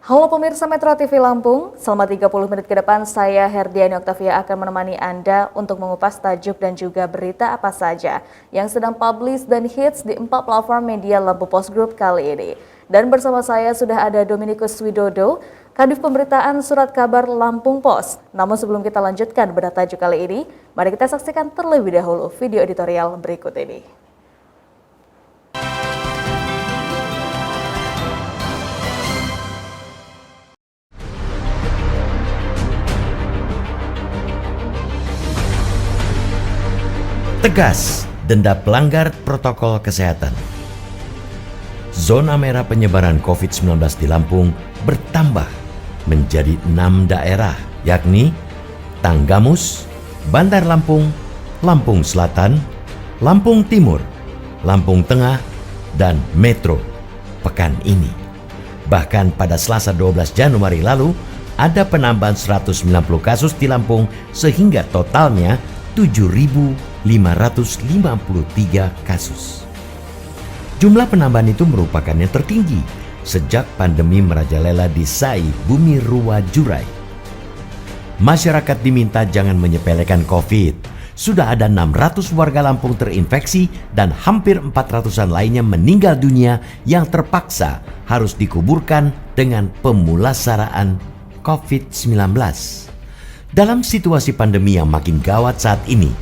Halo pemirsa Metro TV Lampung, selama 30 menit ke depan saya Herdiani Oktavia akan menemani Anda untuk mengupas tajuk dan juga berita apa saja yang sedang publish dan hits di 4 platform media Lampung Post Group kali ini. Dan bersama saya sudah ada Dominikus Widodo, Kadif Pemberitaan Surat Kabar Lampung Post. Namun sebelum kita lanjutkan pada tajuk kali ini, mari kita saksikan terlebih dahulu video editorial berikut ini. Tegas denda pelanggar protokol kesehatan. Zona merah penyebaran COVID-19 di Lampung bertambah menjadi 6 daerah, yakni Tanggamus, Bandar Lampung, Lampung Selatan, Lampung Timur, Lampung Tengah, dan Metro. Pekan ini, bahkan pada Selasa 12 Januari lalu, ada penambahan 190 kasus di Lampung sehingga totalnya 7.553 kasus. Jumlah penambahan itu merupakan yang tertinggi sejak pandemi merajalela di Sai Bumi Ruwa Jurai. Masyarakat diminta jangan menyepelekan COVID. Sudah ada 600 warga Lampung terinfeksi dan hampir 400-an lainnya meninggal dunia yang terpaksa harus dikuburkan dengan pemulasaraan COVID-19. Dalam situasi pandemi yang makin gawat saat ini,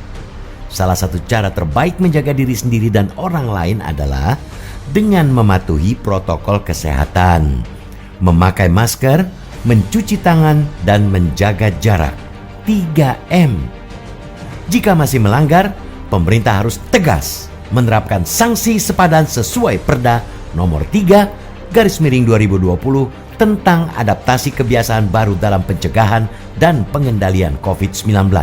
salah satu cara terbaik menjaga diri sendiri dan orang lain adalah dengan mematuhi protokol kesehatan, memakai masker, mencuci tangan, dan menjaga jarak 3M. Jika masih melanggar, pemerintah harus tegas menerapkan sanksi sepadan sesuai Perda Nomor 3/2020 tentang adaptasi kebiasaan baru dalam pencegahan dan pengendalian COVID-19.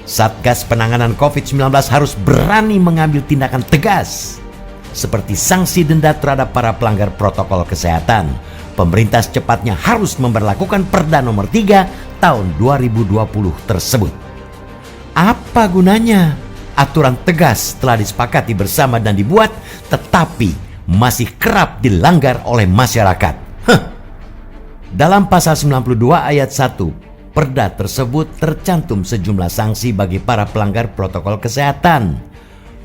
Satgas penanganan COVID-19 harus berani mengambil tindakan tegas, seperti sanksi denda terhadap para pelanggar protokol kesehatan. Pemerintah secepatnya harus memberlakukan Perda Nomor 3 tahun 2020 tersebut. Apa gunanya? Aturan tegas telah disepakati bersama dan dibuat, tetapi masih kerap dilanggar oleh masyarakat. Dalam pasal 92 ayat 1, Perda tersebut tercantum sejumlah sanksi bagi para pelanggar protokol kesehatan,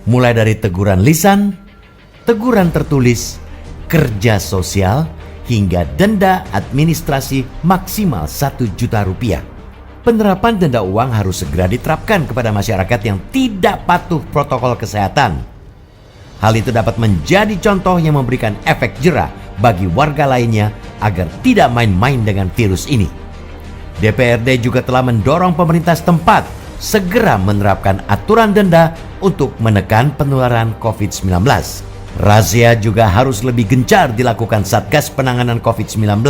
mulai dari teguran lisan, teguran tertulis, kerja sosial, hingga denda administrasi maksimal 1 juta rupiah. Penerapan denda uang harus segera diterapkan kepada masyarakat yang tidak patuh protokol kesehatan. Hal itu dapat menjadi contoh yang memberikan efek jera bagi warga lainnya agar tidak main-main dengan virus ini. DPRD juga telah mendorong pemerintah setempat segera menerapkan aturan denda untuk menekan penularan COVID-19. Razia juga harus lebih gencar dilakukan Satgas Penanganan COVID-19.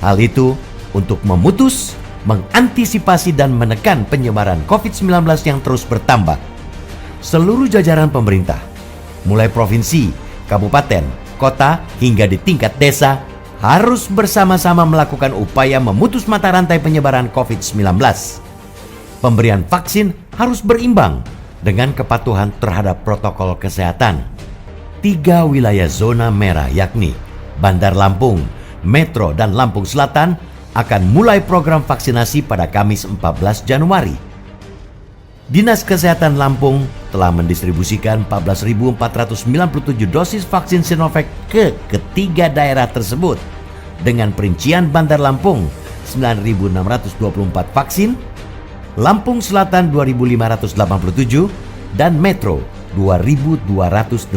Hal itu untuk memutus, mengantisipasi, dan menekan penyebaran COVID-19 yang terus bertambah. Seluruh jajaran pemerintah, mulai provinsi, kabupaten, kota, hingga di tingkat desa, harus bersama-sama melakukan upaya memutus mata rantai penyebaran COVID-19. Pemberian vaksin harus berimbang dengan kepatuhan terhadap protokol kesehatan. 3 wilayah zona merah yakni Bandar Lampung, Metro, dan Lampung Selatan akan mulai program vaksinasi pada Kamis 14 Januari. Dinas Kesehatan Lampung telah mendistribusikan 14.497 dosis vaksin Sinovac ke ketiga daerah tersebut, dengan perincian Bandar Lampung 9.624 vaksin, Lampung Selatan 2.587, dan Metro 2.286.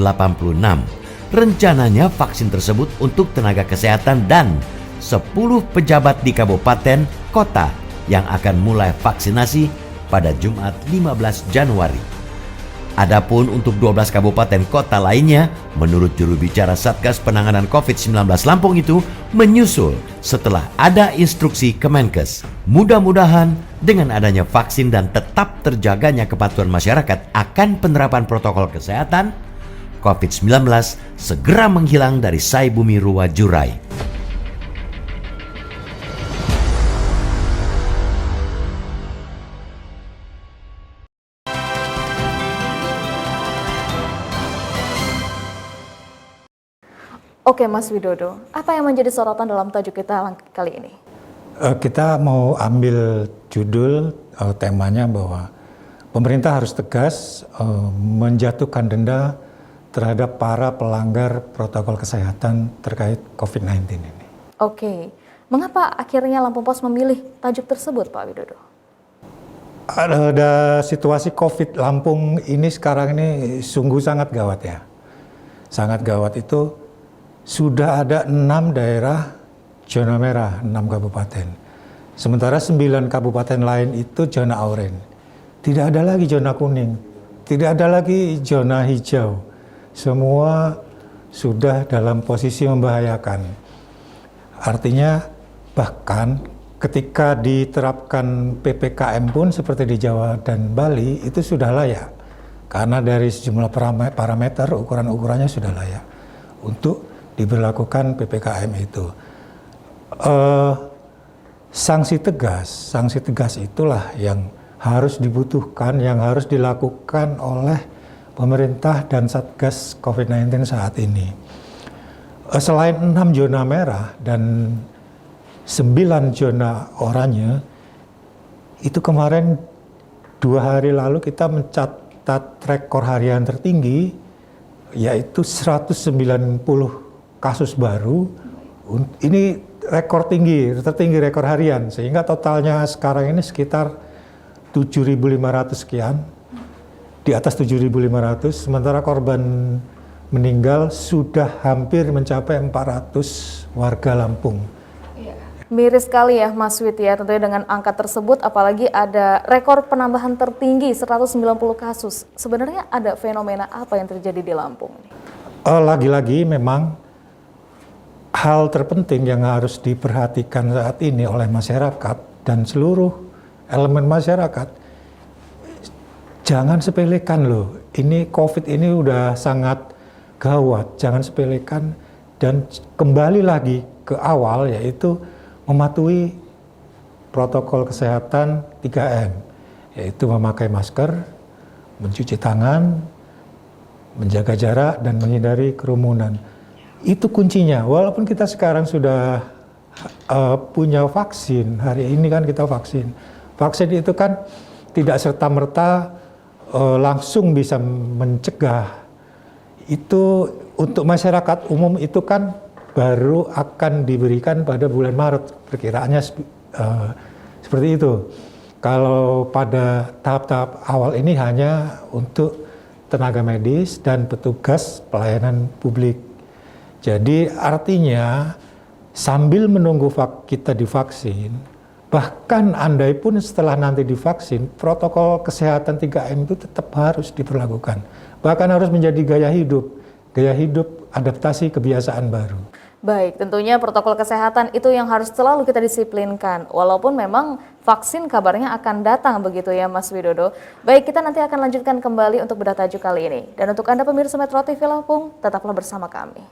Rencananya vaksin tersebut untuk tenaga kesehatan dan 10 pejabat di kabupaten kota yang akan mulai vaksinasi pada Jumat 15 Januari. Adapun untuk 12 kabupaten kota lainnya, menurut juru bicara Satgas Penanganan COVID-19 Lampung itu menyusul setelah ada instruksi Kemenkes. Mudah-mudahan dengan adanya vaksin dan tetap terjaganya kepatuhan masyarakat akan penerapan protokol kesehatan, COVID-19 segera menghilang dari Sai Bumi Ruwa Jurai. Oke Mas Widodo, apa yang menjadi sorotan dalam tajuk kita kali ini? Kita mau ambil judul temanya bahwa pemerintah harus tegas menjatuhkan denda terhadap para pelanggar protokol kesehatan terkait COVID-19 ini. Oke, mengapa akhirnya Lampung Pos memilih tajuk tersebut Pak Widodo? Ada situasi COVID Lampung ini sekarang ini sungguh sangat gawat ya. Sangat gawat itu sudah ada 6 daerah zona merah, 6 kabupaten. Sementara 9 kabupaten lain itu zona oranye. Tidak ada lagi zona kuning, tidak ada lagi zona hijau. Semua sudah dalam posisi membahayakan. Artinya bahkan ketika diterapkan PPKM pun seperti di Jawa dan Bali itu sudah layak. Karena dari sejumlah parameter ukuran-ukurannya sudah layak untuk diberlakukan PPKM itu. Sanksi tegas itulah yang harus dibutuhkan, yang harus dilakukan oleh pemerintah dan Satgas COVID-19 saat ini. Selain 6 zona merah dan 9 zona oranye, itu kemarin 2 hari lalu kita mencatat rekor harian tertinggi, yaitu 190 kasus baru. Ini rekor tertinggi rekor harian, sehingga totalnya sekarang ini sekitar 7.500 sekian, di atas 7.500, sementara korban meninggal sudah hampir mencapai 400 warga Lampung. Miris sekali ya Mas Wid ya, tentunya dengan angka tersebut apalagi ada rekor penambahan tertinggi 190 kasus. Sebenarnya ada fenomena apa yang terjadi di Lampung? Lagi-lagi memang hal terpenting yang harus diperhatikan saat ini oleh masyarakat dan seluruh elemen masyarakat, jangan sepelekan loh. Ini COVID ini udah sangat gawat, jangan sepelekan dan kembali lagi ke awal, yaitu mematuhi protokol kesehatan 3M, yaitu memakai masker, mencuci tangan, menjaga jarak, dan menghindari kerumunan. Itu kuncinya. Walaupun kita sekarang sudah punya vaksin, hari ini kan kita vaksin. Vaksin itu kan tidak serta-merta langsung bisa mencegah. Itu untuk masyarakat umum itu kan baru akan diberikan pada bulan Maret, perkiraannya seperti itu. Kalau pada tahap-tahap awal ini hanya untuk tenaga medis dan petugas pelayanan publik. Jadi artinya sambil menunggu kita divaksin, bahkan andai pun setelah nanti divaksin, protokol kesehatan 3M itu tetap harus diberlakukan. Bahkan harus menjadi gaya hidup adaptasi kebiasaan baru. Baik, tentunya protokol kesehatan itu yang harus selalu kita disiplinkan. Walaupun memang vaksin kabarnya akan datang begitu ya Mas Widodo. Baik, kita nanti akan lanjutkan kembali untuk bedah tajuk kali ini. Dan untuk Anda pemirsa Metro TV Lampung, tetaplah bersama kami.